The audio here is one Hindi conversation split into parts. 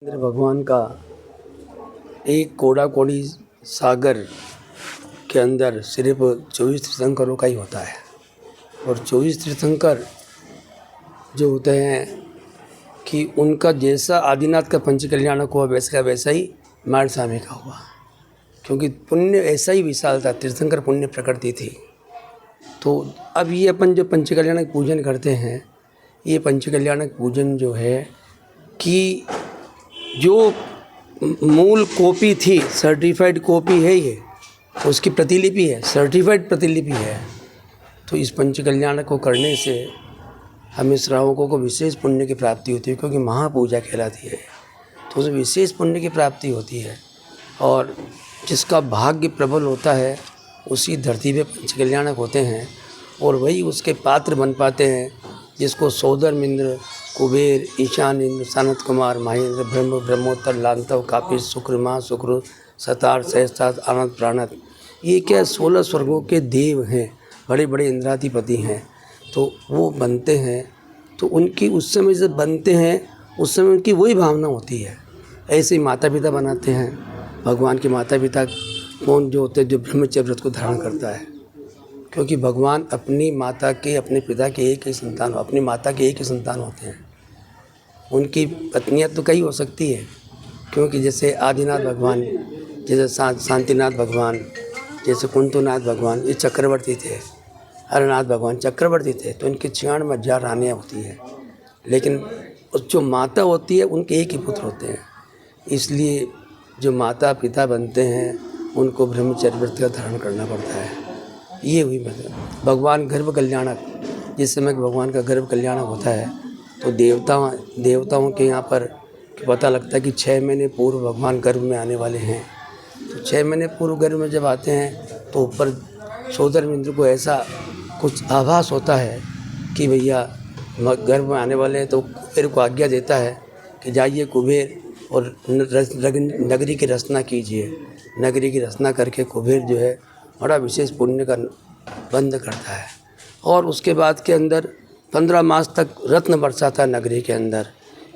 इंद्र भगवान का एक कोड़ा कोड़ी सागर के अंदर सिर्फ 24 तीर्थंकरों का ही होता है। और 24 तीर्थंकर जो होते हैं कि उनका जैसा आदिनाथ का पंच कल्याणक हुआ वैसा का वैसा ही मार स्वामी का हुआ, क्योंकि पुण्य ऐसा ही विशाल था। तीर्थंकर पुण्य प्रकृति थी। तो अब ये अपन जो पंच कल्याणक पूजन करते हैं, ये पंच कल्याणक पूजन जो है कि जो मूल कॉपी थी, सर्टिफाइड कॉपी है, ये उसकी प्रतिलिपि है, सर्टिफाइड प्रतिलिपि है। तो इस पंच कल्याणक को करने से हमें श्रावकों को विशेष पुण्य की प्राप्ति होती है, क्योंकि महापूजा कहलाती है। तो उसमें विशेष पुण्य की प्राप्ति होती है। और जिसका भाग्य प्रबल होता है उसी धरती पे पंच कल्याणक होते हैं, और वही उसके पात्र बन पाते हैं, जिसको सौदर्म इंद्र, कुबेर, ईशान इंद्र, सनत कुमार, महेंद्र, ब्रह्म, ब्रह्मोत्तर, लांतव, कापिल, शुक्र, माँ शुक्र, सतार, सहस्त्रार, आनंद, प्राणत, ये क्या 16 स्वर्गों के देव हैं, बड़े बड़े इंद्राधिपति हैं। तो वो बनते हैं, तो उनकी उस समय जब बनते हैं उस समय उनकी वही भावना होती है। ऐसे ही माता पिता बनाते हैं। भगवान के माता पिता कौन जो होते हैं? जो ब्रह्मचर्य व्रत को धारण करता है, क्योंकि भगवान अपनी माता के, अपने पिता के एक ही संतान, अपनी माता के एक ही संतान होते हैं। उनकी पत्नियां तो कई हो सकती है, क्योंकि जैसे आदिनाथ भगवान, जैसे शांतिनाथ भगवान, जैसे कुंतुनाथ भगवान, ये चक्रवर्ती थे। हरनाथ भगवान चक्रवर्ती थे, तो इनकी 96 रानियाँ होती हैं। लेकिन जो माता होती है उनके एक ही पुत्र होते हैं। इसलिए जो माता पिता बनते हैं उनको ब्रह्मचर्य व्रत का धारण करना पड़ता है। ये हुई मतलब भगवान गर्भ कल्याणक। जिस समय भगवान का गर्भ कल्याणक होता है तो देवताओं के यहाँ पर पता लगता है कि 6 महीने पूर्व भगवान गर्भ में आने वाले हैं। तो 6 महीने पूर्व गर्भ में जब आते हैं तो ऊपर सौदर्म इंद्र को ऐसा कुछ आभास होता है कि भैया गर्भ में आने वाले हैं। तो कुबेर को आज्ञा देता है कि जाइए कुबेर और नगरी की रचना कीजिए। नगरी की रचना करके कुबेर जो है बड़ा विशेष पुण्य का बंद करता है। और उसके बाद के अंदर 15 मास तक रत्न बरसाता नगरी के अंदर।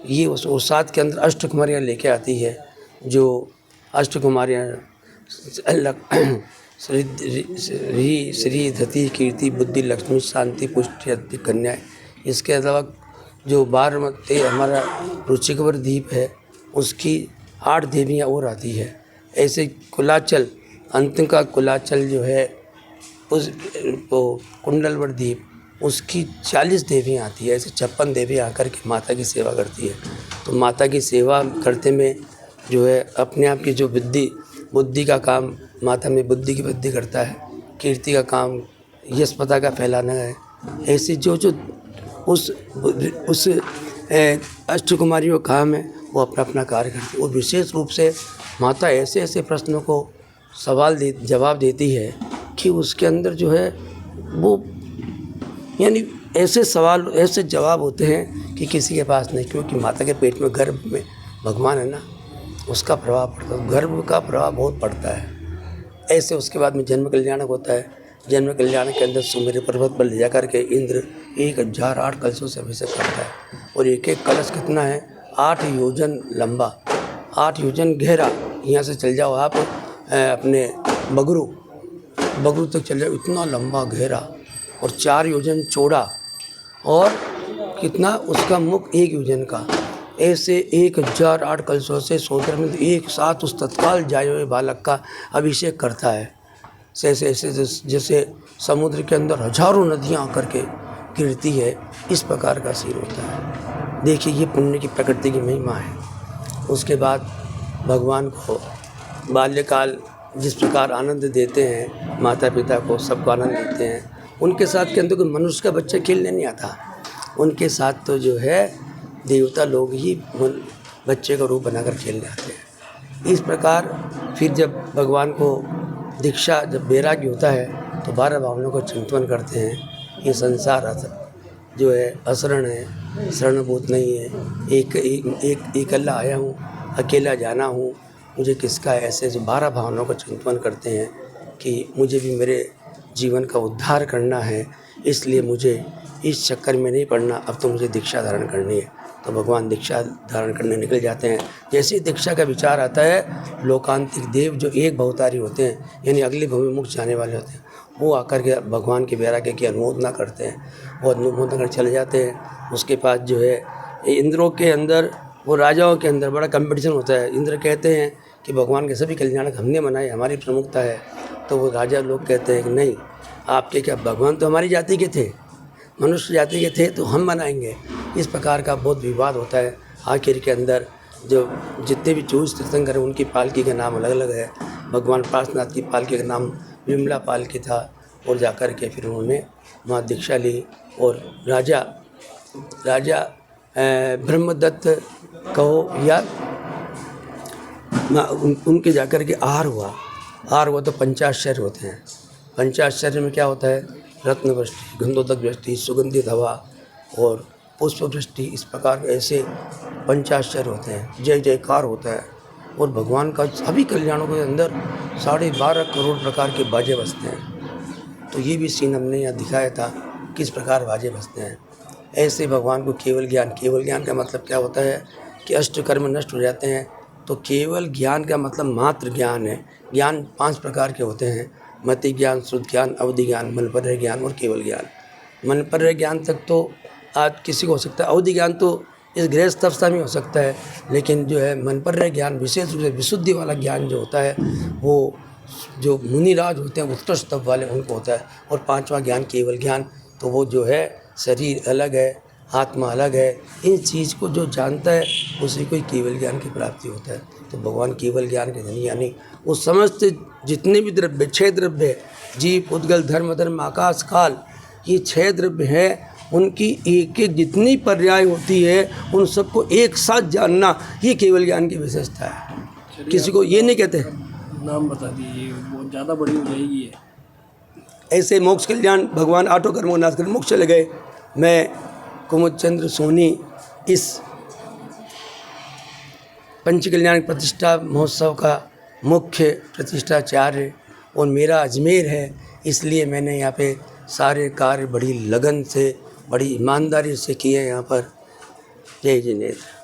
ये उस साथ के अंदर अष्टकुमारियाँ लेके आती है, जो अष्टकुमारियाँ श्री धति, कीर्ति, बुद्धि, लक्ष्मी, शांति, पुष्टि, अति, कन्या। इसके अलावा जो 12 हमारा रुचिकवर द्वीप है, उसकी 8 देवियाँ और आती है। ऐसे कुलाचल, अंत का कुलाचल जो है, उस वो कुंडलवर द्वीप, उसकी 40 देवियाँ आती है। ऐसे 56 देवियाँ आकर के माता की सेवा करती है। तो माता की सेवा करते में जो है अपने आप की जो बुद्धि का काम, माता में बुद्धि की वृद्धि करता है। कीर्ति का काम यशपता का फैलाना है। ऐसे जो उस अष्टकुमारियों का काम है, वो अपना अपना कार्य करती है। और विशेष रूप से माता ऐसे ऐसे प्रश्नों को जवाब देती है कि उसके अंदर जो है वो, यानी ऐसे सवाल, ऐसे जवाब होते हैं कि किसी के पास नहीं। क्योंकि माता के पेट में, गर्भ में भगवान है ना, उसका प्रभाव पड़ता है, गर्भ का प्रभाव बहुत पड़ता है। ऐसे उसके बाद में जन्म कल्याणक होता है। जन्म कल्याणक के अंदर सुमेरु पर्वत पर ले जाकर के इंद्र 1008 कलशों से अभिषेक करता है। और एक एक कलश कितना है? 8 योजन लंबा, 8 योजन गहरा। यहाँ से चल जाओ आप अपने बगरू तक चल जाओ, इतना लंबा गहरा, और 4 योजन चौड़ा, और कितना उसका मुख 1 योजन का। ऐसे 1008 कलशों से सौदर्म एक साथ उस तत्काल जाए हुए बालक का अभिषेक करता है। ऐसे जैसे समुद्र के अंदर हजारों नदियाँ आकर के गिरती है, इस प्रकार का सीन होता है। देखिए, ये पुण्य की प्रकृति की महिमा है। उसके बाद भगवान को बाल्यकाल जिस प्रकार आनंद देते हैं, माता पिता को सबको आनंद देते हैं, उनके साथ के अंदर कोई मनुष्य का बच्चा खेलने नहीं आता। उनके साथ तो जो है देवता लोग ही बच्चे का रूप बनाकर खेलने आते हैं। इस प्रकार फिर जब भगवान को दीक्षा, जब वैराग्य होता है तो 12 भावनाओं को चिंतन करते हैं। ये संसार जो है अशरण है, शरणभूत नहीं है, एक अकेला आया हूँ, अकेला जाना हूँ, मुझे किसका है। ऐसे जो 12 भावनाओं का चिंतन करते हैं कि मुझे भी मेरे जीवन का उद्धार करना है, इसलिए मुझे इस चक्कर में नहीं पड़ना, अब तो मुझे दीक्षा धारण करनी है। तो भगवान दीक्षा धारण करने निकल जाते हैं। जैसे ही दीक्षा का विचार आता है, लोकांतिक देव जो एक भवतारी होते हैं, यानी अगले भव में मुक्त जाने वाले होते हैं, वो आकर के भगवान के वैराग्य की अनुमोदना करते हैं। वो अनुमोदना कर चले जाते हैं। उसके बाद जो है इंद्रों के अंदर, वो राजाओं के अंदर बड़ा कंपटीशन होता है। इंद्र कहते हैं कि भगवान के सभी कल्याणक हमने मनाए, हमारी प्रमुखता है। तो वो राजा लोग कहते हैं कि नहीं, आपके क्या, भगवान तो हमारी जाति के थे, मनुष्य जाति के थे, तो हम मनाएंगे। इस प्रकार का बहुत विवाद होता है। आखिर के अंदर जो जितने भी 24 तीर्थंकर हैं, उनकी पालकी का नाम अलग अलग है। भगवान पार्श्वनाथ की पालकी का नाम विमला पालकी था। और जाकर के फिर उन्होंने वहाँ दीक्षा ली। और राजा ब्रह्मदत्त कहो या उनके जाकर के आहार हुआ तो पंचाश्चर्य होते हैं। पंचाश्चर्य में क्या होता है? रत्न वृष्टि, गंधोदक वृष्टि, सुगंधित हवा और पुष्प वृष्टि, इस प्रकार के ऐसे पंचाश्चर्य होते हैं। जय जयकार होता है। और भगवान का सभी कल्याणों के अंदर 12.5 करोड़ प्रकार के बाजे बजते हैं। तो ये भी सीन हमने यहाँ दिखाया था, किस प्रकार बाजे बजते हैं। ऐसे भगवान को केवल ज्ञान का मतलब क्या होता है कि अष्ट कर्म नष्ट हो जाते हैं। तो केवल ज्ञान का मतलब मात्र ज्ञान है। ज्ञान 5 प्रकार के होते हैं: मति ज्ञान, शुद्ध ज्ञान, अवधि ज्ञान, मनपर्य ज्ञान और केवल ज्ञान। मनपर्य ज्ञान तक तो आज किसी को हो सकता है, अवधि ज्ञान तो इस गृहस्थ अवस्था में हो सकता है, लेकिन जो है मनपर्य ज्ञान, विशेष रूप से विशुद्धि वाला ज्ञान जो होता है, वो जो मुनिराज होते हैं उत्कृष्ट तप वाले, उनको होता है। और 5वां ज्ञान केवल ज्ञान, तो वो जो है शरीर अलग है, आत्मा अलग है, इन चीज़ को जो जानता है उसी को केवल ज्ञान की प्राप्ति होता है। तो भगवान केवल ज्ञान के धनी, यानी वो समस्त जितने भी द्रव्य, 6 द्रव्य है, जीव, उद्गल, धर्म, आकाश, काल, ये 6 द्रव्य हैं, उनकी एक एक जितनी पर्याय होती है, उन सबको एक साथ जानना, ये केवल ज्ञान की विशेषता है। किसी को ये नहीं कहते। नाम बता दीजिए, बहुत ज़्यादा बड़ी हो जाएगी ये। ऐसे मोक्ष कल्याण, भगवान आठों कर्मों को नाश कर मोक्ष चले गए। मैं कुमुद चंद्र सोनी इस पंच कल्याण प्रतिष्ठा महोत्सव का मुख्य प्रतिष्ठाचार्य और मेरा अजमेर है, इसलिए मैंने यहाँ पे सारे कार्य बड़ी लगन से, बड़ी ईमानदारी से किए यहाँ पर। जय जिनेन्द्र।